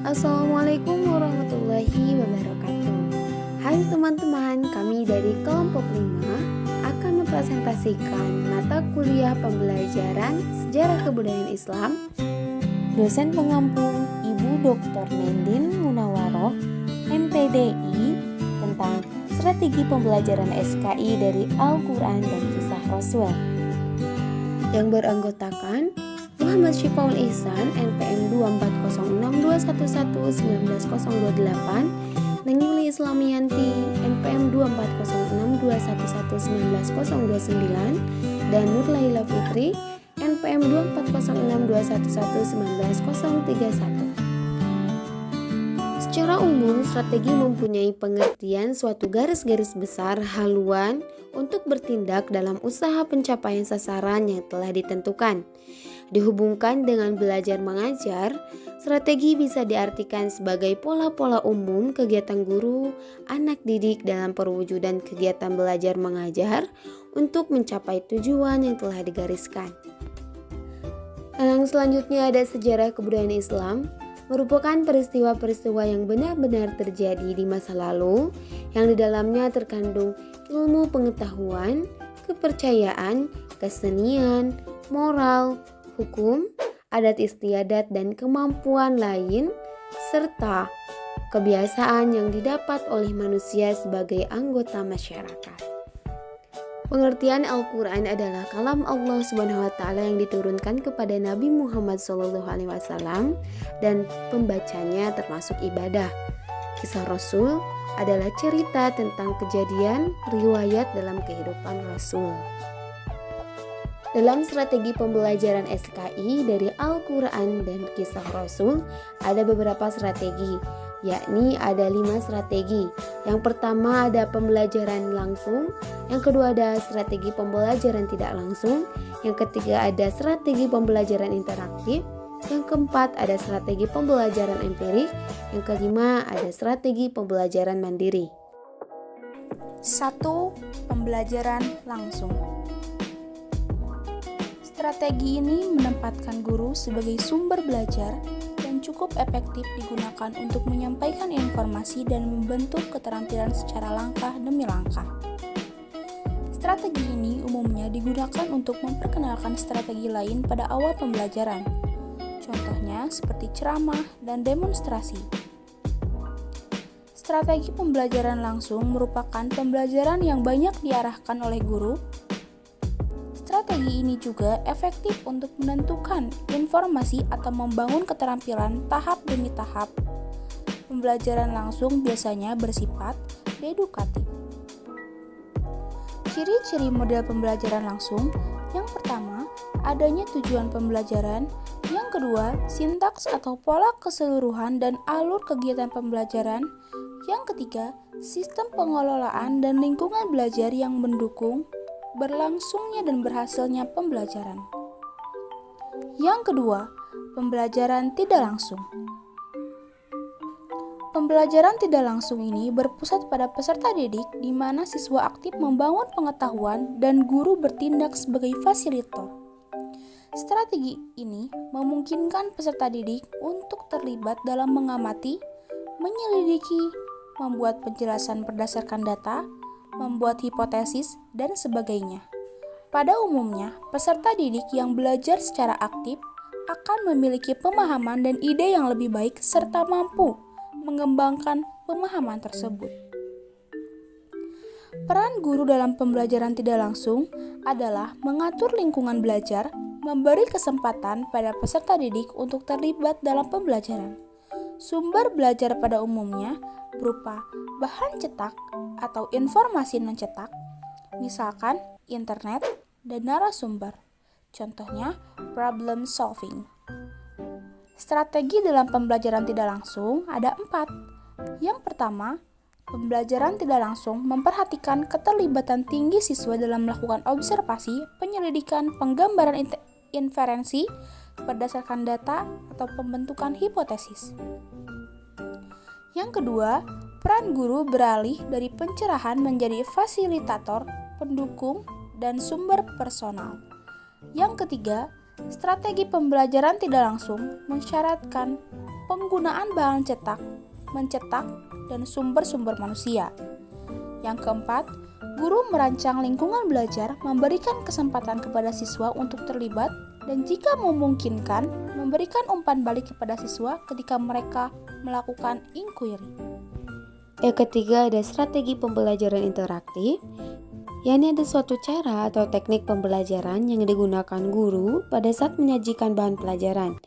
Assalamualaikum warahmatullahi wabarakatuh. Hai teman-teman, kami dari kelompok 5 akan mempresentasikan mata kuliah pembelajaran Sejarah Kebudayaan Islam. Dosen pengampu Ibu Dr. Nendin Munawaroh, MPDI, tentang strategi pembelajaran SKI dari Al-Quran dan Kisah Rasul. Yang beranggotakan Muhammad Syifaul Ihsan, NPM 240621111928, Nengili Islamiyanti, NPM 240621111929, dan Nur Laila Fitri, NPM 240621111931. Secara umum, strategi mempunyai pengertian suatu garis-garis besar haluan untuk bertindak dalam usaha pencapaian sasaran yang telah ditentukan. Dihubungkan dengan belajar mengajar, strategi bisa diartikan sebagai pola-pola umum kegiatan guru, anak didik dalam perwujudan kegiatan belajar mengajar untuk mencapai tujuan yang telah digariskan. Yang selanjutnya ada sejarah kebudayaan Islam, merupakan peristiwa-peristiwa yang benar-benar terjadi di masa lalu yang di dalamnya terkandung ilmu pengetahuan, kepercayaan, kesenian, moral, hukum, adat istiadat dan kemampuan lain serta kebiasaan yang didapat oleh manusia sebagai anggota masyarakat. Pengertian Al-Quran adalah kalam Allah Subhanahu wa Ta'ala yang diturunkan kepada Nabi Muhammad SAW dan pembacanya termasuk ibadah. Kisah Rasul adalah cerita tentang kejadian riwayat dalam kehidupan Rasul. Dalam strategi pembelajaran SKI dari Al-Quran dan Kisah Rasul ada beberapa strategi, yakni ada 5 strategi. Yang pertama ada pembelajaran langsung, yang kedua ada strategi pembelajaran tidak langsung, yang ketiga ada strategi pembelajaran interaktif, yang keempat ada strategi pembelajaran empirik, yang kelima ada strategi pembelajaran mandiri. 1. Pembelajaran langsung. Strategi ini menempatkan guru sebagai sumber belajar dan cukup efektif digunakan untuk menyampaikan informasi dan membentuk keterampilan secara langkah demi langkah. Strategi ini umumnya digunakan untuk memperkenalkan strategi lain pada awal pembelajaran, contohnya seperti ceramah dan demonstrasi. Strategi pembelajaran langsung merupakan pembelajaran yang banyak diarahkan oleh guru. Strategi ini juga efektif untuk menentukan informasi atau membangun keterampilan tahap demi tahap. Pembelajaran langsung biasanya bersifat dedukatif. Ciri-ciri model pembelajaran langsung: yang pertama, adanya tujuan pembelajaran; yang kedua, sintaks atau pola keseluruhan dan alur kegiatan pembelajaran; yang ketiga, sistem pengelolaan dan lingkungan belajar yang mendukung berlangsungnya dan berhasilnya pembelajaran. Yang kedua, pembelajaran tidak langsung. Pembelajaran tidak langsung ini berpusat pada peserta didik di mana siswa aktif membangun pengetahuan dan guru bertindak sebagai fasilitator. Strategi ini memungkinkan peserta didik untuk terlibat dalam mengamati, menyelidiki, membuat penjelasan berdasarkan data, membuat hipotesis, dan sebagainya. Pada umumnya, peserta didik yang belajar secara aktif akan memiliki pemahaman dan ide yang lebih baik serta mampu mengembangkan pemahaman tersebut. Peran guru dalam pembelajaran tidak langsung adalah mengatur lingkungan belajar, memberi kesempatan pada peserta didik untuk terlibat dalam pembelajaran. Sumber belajar pada umumnya berupa bahan cetak atau informasi non-cetak, misalkan internet dan narasumber. Contohnya, problem solving. Strategi dalam pembelajaran tidak langsung ada 4. Yang pertama, pembelajaran tidak langsung memperhatikan keterlibatan tinggi siswa dalam melakukan observasi, penyelidikan, penggambaran inferensi berdasarkan data, atau pembentukan hipotesis. Yang kedua, peran guru beralih dari pencerahan menjadi fasilitator, pendukung, dan sumber personal. Yang ketiga, strategi pembelajaran tidak langsung mensyaratkan penggunaan bahan cetak, mencetak, dan sumber-sumber manusia. Yang keempat, guru merancang lingkungan belajar, memberikan kesempatan kepada siswa untuk terlibat, dan jika memungkinkan, memberikan umpan balik kepada siswa ketika mereka melakukan inquiry. Yang ketiga ada strategi pembelajaran interaktif, yakni ada suatu cara atau teknik pembelajaran yang digunakan guru pada saat menyajikan bahan pelajaran,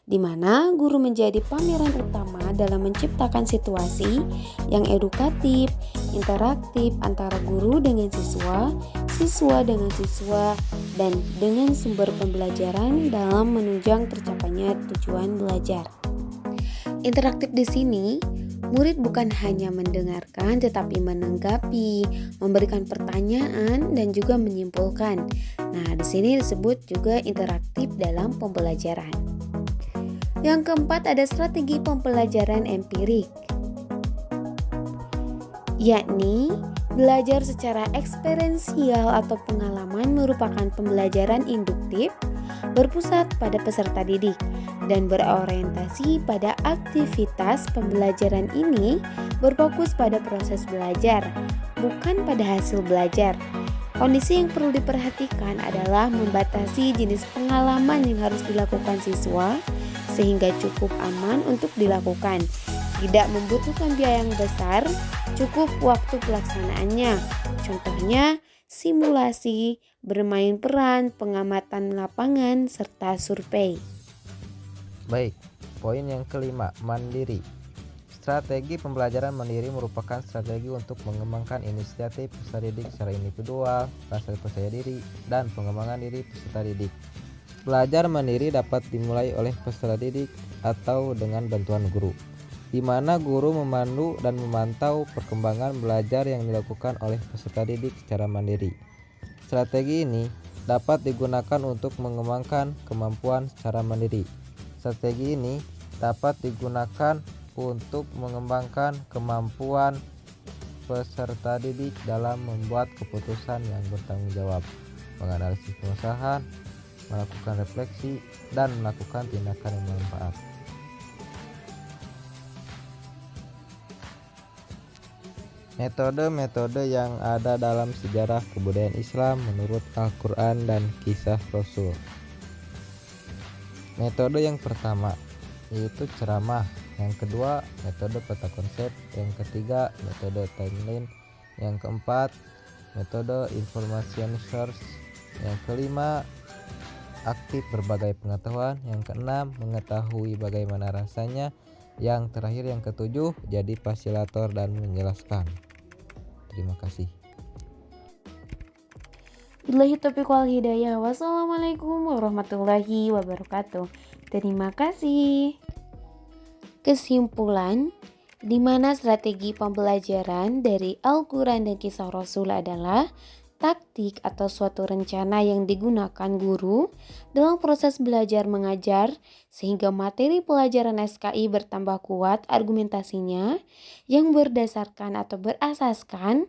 di mana guru menjadi pameran utama dalam menciptakan situasi yang edukatif, interaktif antara guru dengan siswa, siswa dengan siswa, dan dengan sumber pembelajaran dalam menunjang tercapainya tujuan belajar. Interaktif di sini, murid bukan hanya mendengarkan tetapi menanggapi, memberikan pertanyaan dan juga menyimpulkan. Nah, di sini disebut juga interaktif dalam pembelajaran. Yang keempat ada strategi pembelajaran empirik, yakni belajar secara eksperiensial atau pengalaman merupakan pembelajaran induktif berpusat pada peserta didik dan berorientasi pada aktivitas pembelajaran. Ini berfokus pada proses belajar, bukan pada hasil belajar. Kondisi yang perlu diperhatikan adalah membatasi jenis pengalaman yang harus dilakukan siswa sehingga cukup aman untuk dilakukan, tidak membutuhkan biaya yang besar, cukup waktu pelaksanaannya. Contohnya simulasi, bermain peran, pengamatan lapangan, serta survei. Baik, poin yang kelima, mandiri. Strategi pembelajaran mandiri merupakan strategi untuk mengembangkan inisiatif peserta didik secara individual, rasa percaya diri, dan pengembangan diri peserta didik. Belajar mandiri dapat dimulai oleh peserta didik atau dengan bantuan guru, di mana guru memandu dan memantau perkembangan belajar yang dilakukan oleh peserta didik secara mandiri. Strategi ini dapat digunakan untuk mengembangkan kemampuan secara mandiri. Strategi ini dapat digunakan untuk mengembangkan kemampuan peserta didik dalam membuat keputusan yang bertanggung jawab, menganalisis permasalahan, melakukan refleksi, dan melakukan tindakan yang bermanfaat. Metode-metode yang ada dalam sejarah kebudayaan Islam menurut Al-Quran dan kisah Rasul. Metode yang pertama yaitu ceramah, yang kedua metode peta konsep, yang ketiga metode timeline, yang keempat metode information source, yang kelima aktif berbagai pengetahuan, yang keenam mengetahui bagaimana rasanya, yang terakhir yang ketujuh jadi fasilitator dan menjelaskan. Terima kasih. Billahi taufiq wal hidayah. Wassalamualaikum warahmatullahi wabarakatuh. Terima kasih. Kesimpulan, di mana strategi pembelajaran dari Al-Quran dan kisah Rasul adalah taktik atau suatu rencana yang digunakan guru dalam proses belajar mengajar sehingga materi pelajaran SKI bertambah kuat argumentasinya yang berdasarkan atau berasaskan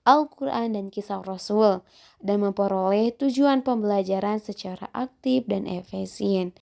Al-Quran dan kisah Rasul dan memperoleh tujuan pembelajaran secara aktif dan efisien.